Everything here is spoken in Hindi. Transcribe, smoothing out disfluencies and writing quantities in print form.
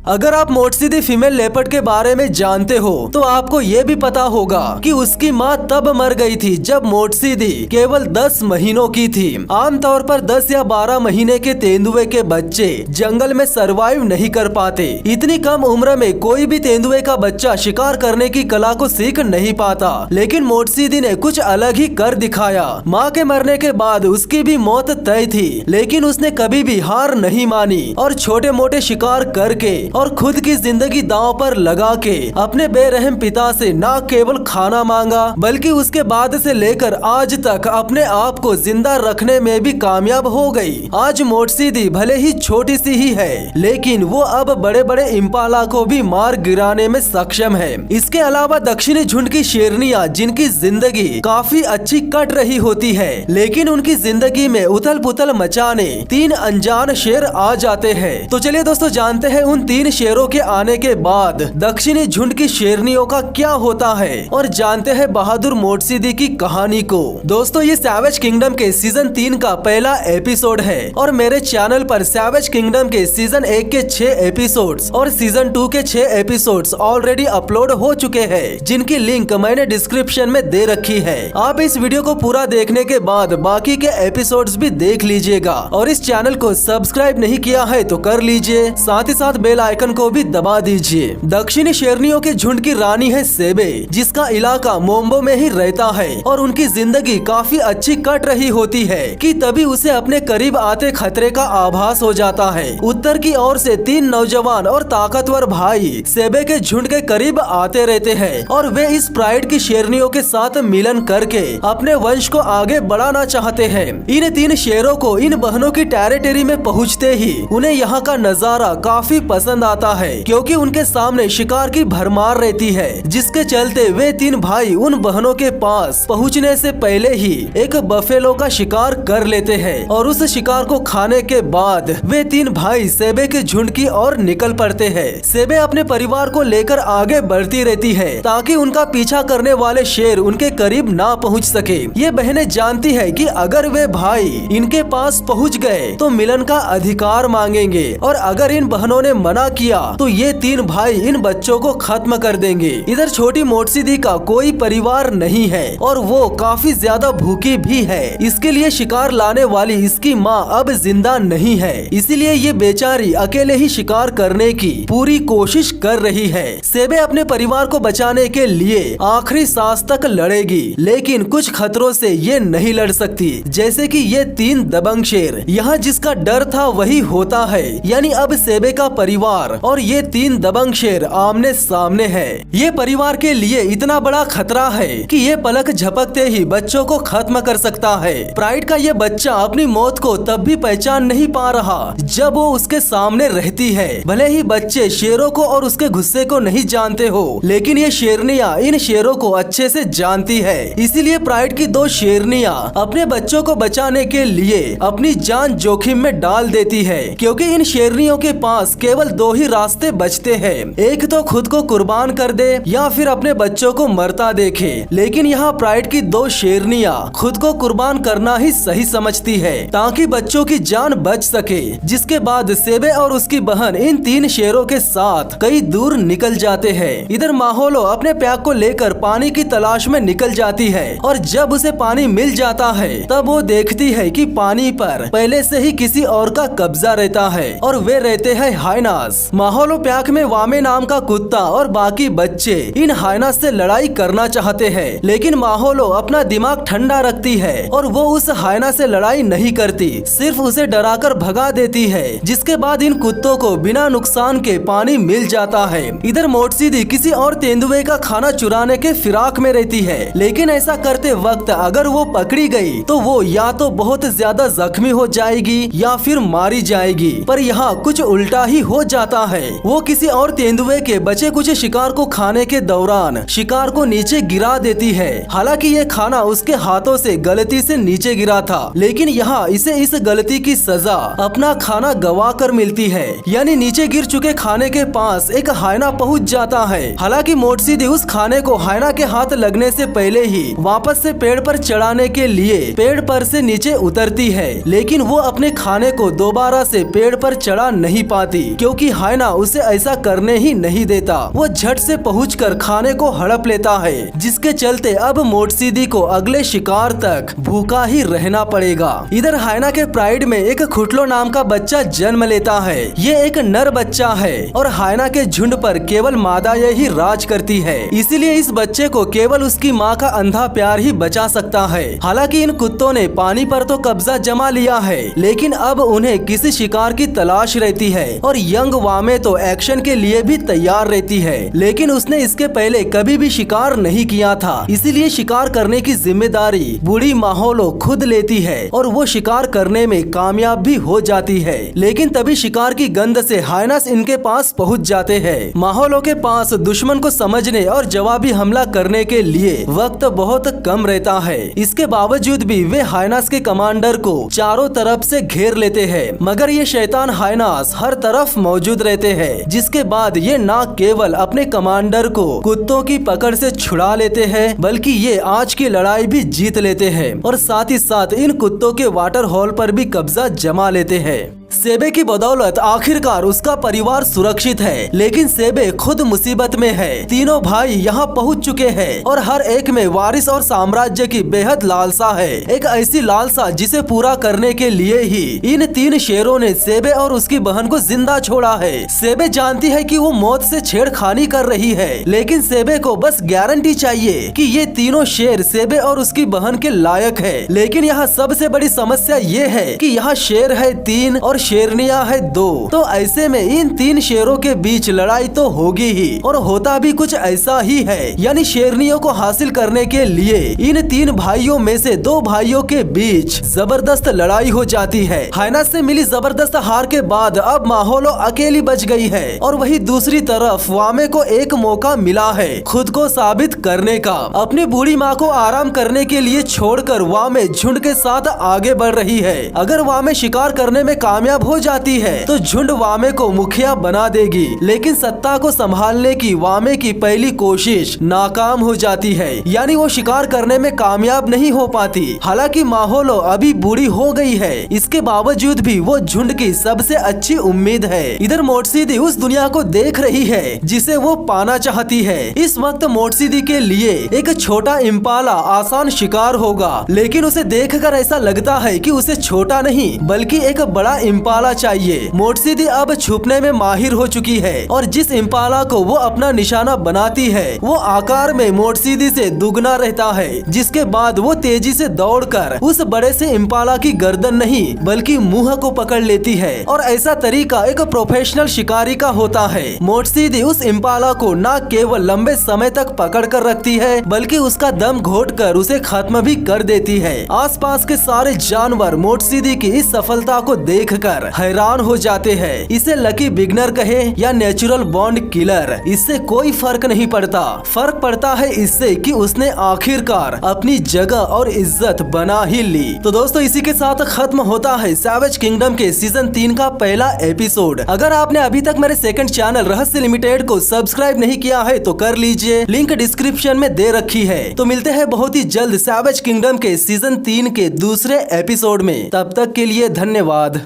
अगर आप मोटसी दी फीमेल लेपर्ड के बारे में जानते हो तो आपको ये भी पता होगा कि उसकी माँ तब मर गई थी जब मोटसी दी केवल 10 महीनों की थी। आमतौर पर 10 या 12 महीने के तेंदुए के बच्चे जंगल में सरवाइव नहीं कर पाते। इतनी कम उम्र में कोई भी तेंदुए का बच्चा शिकार करने की कला को सीख नहीं पाता, लेकिन मोटसी दी ने कुछ अलग ही कर दिखाया। माँ के मरने के बाद उसकी भी मौत तय थी, लेकिन उसने कभी भी हार नहीं मानी और छोटे मोटे शिकार करके और खुद की जिंदगी दांव पर लगा के अपने बेरहम पिता से न केवल खाना मांगा बल्कि उसके बाद से लेकर आज तक अपने आप को जिंदा रखने में भी कामयाब हो गई। आज मोटसी दी भले ही छोटी सी ही है, लेकिन वो अब बड़े बड़े इम्पाला को भी मार गिराने में सक्षम है। इसके अलावा दक्षिणी झुंड की शेरनियां जिनकी जिंदगी काफी अच्छी कट रही होती है, लेकिन उनकी जिंदगी में उथल पुथल मचाने 3 अनजान शेर आ जाते हैं। तो चलिए दोस्तों जानते हैं उन 3 शेरों के आने के बाद दक्षिणी झुंड की शेरनियों का क्या होता है और जानते हैं बहादुर मोटसी दी की कहानी को। दोस्तों ये सैवेज किंगडम के सीजन 3 का पहला एपिसोड है और मेरे चैनल पर सैवेज किंगडम के सीजन 1 के 6 एपिसोड्स और सीजन 2 के 6 एपिसोड्स ऑलरेडी अपलोड हो चुके हैं, जिनकी लिंक मैंने डिस्क्रिप्शन में दे रखी है। आप इस वीडियो को पूरा देखने के बाद बाकी के एपिसोड्स भी देख लीजिएगा और इस चैनल को सब्सक्राइब नहीं किया है तो कर लीजिए, साथ ही साथ बेल आइकन को भी दबा दीजिए। दक्षिणी शेरनियों के झुंड की रानी है सेबे, जिसका इलाका मोम्बो में ही रहता है और उनकी जिंदगी काफी अच्छी कट रही होती है कि तभी उसे अपने करीब आते खतरे का आभास हो जाता है। उत्तर की ओर से 3 नौजवान और ताकतवर भाई सेबे के झुंड के करीब आते रहते हैं और वे इस प्राइड की शेरनियों के साथ मिलन करके अपने वंश को आगे बढ़ाना चाहते हैं। इन 3 शेरों को इन बहनों की टेरिटरी में पहुँचते ही उन्हें यहाँ का नजारा काफी पसंद आता है, क्योंकि उनके सामने शिकार की भरमार रहती है, जिसके चलते वे 3 भाई उन बहनों के पास पहुंचने से पहले ही एक बफेलो का शिकार कर लेते हैं और उस शिकार को खाने के बाद वे 3 भाई सेबे के झुंड की ओर निकल पड़ते हैं। सेबे अपने परिवार को लेकर आगे बढ़ती रहती है ताकि उनका पीछा करने वाले शेर उनके करीब ना पहुँच सके। ये बहनें जानती है कि अगर वे भाई इनके पास पहुँच गए तो मिलन का अधिकार मांगेंगे और अगर इन बहनों ने मना किया तो ये 3 भाई इन बच्चों को खत्म कर देंगे। इधर छोटी मोटसी दी का कोई परिवार नहीं है और वो काफी ज्यादा भूखी भी है। इसके लिए शिकार लाने वाली इसकी माँ अब जिंदा नहीं है, इसीलिए ये बेचारी अकेले ही शिकार करने की पूरी कोशिश कर रही है। सेबे अपने परिवार को बचाने के लिए आखिरी सांस तक लड़ेगी, लेकिन कुछ खतरों से ये नहीं लड़ सकती, जैसे कि ये 3 दबंग शेर। यहाँ जिसका डर था वही होता है, यानी अब सेबे का परिवार और ये 3 दबंग शेर आमने सामने है। ये परिवार के लिए इतना बड़ा खतरा है कि ये पलक झपकते ही बच्चों को खत्म कर सकता है। प्राइड का ये बच्चा अपनी मौत को तब भी पहचान नहीं पा रहा जब वो उसके सामने रहती है। भले ही बच्चे शेरों को और उसके गुस्से को नहीं जानते हो, लेकिन ये शेरनियाँ इन शेरों को अच्छे से जानती है। इसीलिए प्राइड की 2 शेरनियाँ अपने बच्चों को बचाने के लिए अपनी जान जोखिम में डाल देती है, क्योंकि इन शेरनियों के पास केवल 2 ही रास्ते बचते हैं, एक तो खुद को कुर्बान कर दे या फिर अपने बच्चों को मरता देखे। लेकिन यहाँ प्राइड की 2 शेरनियाँ खुद को कुर्बान करना ही सही समझती है ताकि बच्चों की जान बच सके। जिसके बाद सेबे और उसकी बहन इन 3 शेरों के साथ कई दूर निकल जाते हैं। इधर माहौलो अपने पैक को लेकर पानी की तलाश में निकल जाती है और जब उसे पानी मिल जाता है तब वो देखती है कि पानी पर पहले से ही किसी और का कब्जा रहता है और वे रहते हैं हाइनास। माहौलो पैक में वामे नाम का कुत्ता और बाकी बच्चे इन हाइनास से लड़ाई करना चाहते हैं, लेकिन माहौलो अपना दिमाग ठंडा रखती है और वो उस हाइना से लड़ाई नहीं करती, सिर्फ उसे डराकर भगा देती है। जिसके बाद इन कुत्तों को बिना नुकसान के पानी मिल जाता है। इधर मोटसी दी किसी और तेंदुए का खाना चुराने के फिराक में रहती है, लेकिन ऐसा करते वक्त अगर वो पकड़ी गई तो वो या तो बहुत ज्यादा जख्मी हो जाएगी या फिर मारी जाएगी। पर यहाँ कुछ उल्टा ही हो जाता है। वो किसी और तेंदुए के बचे कुछ शिकार को खाने के दौरान शिकार को नीचे गिरा देती है। हालांकि ये खाना उसके हाथों से गलती से नीचे गिरा था, लेकिन यहाँ इसे इस गलती की सजा अपना खाना गवा कर मिलती है, यानी नीचे गिर चुके खाने के पास एक हाइना पहुँच जाता है। हालांकि मोटसी दी उस खाने को हाइना के हाथ लगने से पहले ही वापस से पेड़ पर चढ़ाने के लिए पेड़ पर से नीचे उतरती है, लेकिन वो अपने खाने को दोबारा से पेड़ पर चढ़ा नहीं पाती, क्योंकि हायना उसे ऐसा करने ही नहीं देता। वो झट से पहुंचकर खाने को हड़प लेता है, जिसके चलते अब मोटसीदी को अगले शिकार तक भूखा ही रहना पड़ेगा। इधर हायना के प्राइड में एक खुटलो नाम का बच्चा जन्म लेता है। ये एक नर बच्चा है और हायना के झुंड पर केवल मादा यही राज करती है, इसीलिए इस बच्चे को केवल उसकी माँ का अंधा प्यार ही बचा सकता है। हालांकि इन कुत्तों ने पानी पर तो कब्जा जमा लिया है, लेकिन अब उन्हें किसी शिकार की तलाश रहती है और यंग वामे तो एक्शन के लिए भी तैयार रहती है, लेकिन उसने इसके पहले कभी भी शिकार नहीं किया था, इसीलिए शिकार करने की जिम्मेदारी बूढ़ी माहौलो खुद लेती है और वो शिकार करने में कामयाब भी हो जाती है। लेकिन तभी शिकार की गंध से हायनास इनके पास पहुंच जाते हैं। माहौलो के पास दुश्मन को समझने और जवाबी हमला करने के लिए वक्त बहुत कम रहता है। इसके बावजूद भी वे हायनास के कमांडर को चारों तरफ से घेर लेते हैं, मगर ये शैतान हायनास हर तरफ मौजूद रहते हैं, जिसके बाद ये न केवल अपने कमांडर को कुत्तों की पकड़ से छुड़ा लेते हैं, बल्कि ये आज की लड़ाई भी जीत लेते हैं और साथ ही साथ इन कुत्तों के वाटर हॉल पर भी कब्जा जमा लेते हैं। सेबे की बदौलत आखिरकार उसका परिवार सुरक्षित है, लेकिन सेबे खुद मुसीबत में है। तीनों भाई यहाँ पहुँच चुके हैं और हर एक में वारिस और साम्राज्य की बेहद लालसा है, एक ऐसी लालसा जिसे पूरा करने के लिए ही इन तीन शेरों ने सेबे और उसकी बहन को जिंदा छोड़ा है। सेबे जानती है कि वो मौत से छेड़खानी कर रही है, लेकिन सेबे को बस गारंटी चाहिए कि ये तीनों शेर सेबे और उसकी बहन के लायक है। लेकिन यहाँ सबसे बड़ी समस्या ये है कि यहाँ शेर है 3 और शेरनियां है 2, तो ऐसे में इन 3 शेरों के बीच लड़ाई तो होगी ही, और होता भी कुछ ऐसा ही है। यानी शेरनियों को हासिल करने के लिए इन 3 भाइयों में से 2 भाइयों के बीच जबरदस्त लड़ाई हो जाती है। हायना से मिली जबरदस्त हार के बाद अब माहौलो अकेली बच गई है और वही दूसरी तरफ वामे को एक मौका मिला है खुद को साबित करने का। अपनी बूढ़ी माँ को आराम करने के लिए छोड़कर वामे झुंड के साथ आगे बढ़ रही है। अगर वामे शिकार करने में कामयाब हो जाती है तो झुंड वामे को मुखिया बना देगी, लेकिन सत्ता को संभालने की वामे की पहली कोशिश नाकाम हो जाती है, यानी वो शिकार करने में कामयाब नहीं हो पाती। हालांकि माहौलो अभी बूढ़ी हो गई है, इसके बावजूद भी वो झुंड की सबसे अच्छी उम्मीद है। इधर मोटसीदी उस दुनिया को देख रही है जिसे वो पाना चाहती है। इस वक्त मोटसीदी के लिए एक छोटा इम्पाला आसान शिकार होगा, लेकिन उसे देखकर ऐसा लगता है कि उसे छोटा नहीं बल्कि एक बड़ा इम्पाला चाहिए। मोटसीदी अब छुपने में माहिर हो चुकी है और जिस इम्पाला को वो अपना निशाना बनाती है वो आकार में मोटसीदी से दुगना रहता है, जिसके बाद वो तेजी से दौड़कर उस बड़े से इम्पाला की गर्दन नहीं बल्कि मुंह को पकड़ लेती है, और ऐसा तरीका एक प्रोफेशनल शिकारी का होता है। मोटसीदी उस इम्पाला को न केवल लंबे समय तक पकड़ कर रखती है बल्कि उसका दम घोटकर उसे खत्म भी कर देती है। आसपास के सारे जानवर मोटसीदी की इस सफलता को देखकर हैरान हो जाते हैं। इसे लकी बिगनर कहे या नेचुरल बॉन्ड किलर, इससे कोई फर्क नहीं पड़ता। फर्क पड़ता है इससे कि उसने आखिरकार अपनी जगह और इज्जत बना ही ली। तो दोस्तों इसी के साथ खत्म होता है सैवेज किंगडम के सीजन 3 का पहला एपिसोड। अगर आपने अभी तक मेरे सेकंड चैनल रहस्य लिमिटेड को सब्सक्राइब नहीं किया है तो कर लीजिए, लिंक डिस्क्रिप्शन में दे रखी है। तो मिलते हैं बहुत ही जल्द सैवेज किंगडम के सीजन 3 के दूसरे एपिसोड में, तब तक के लिए धन्यवाद।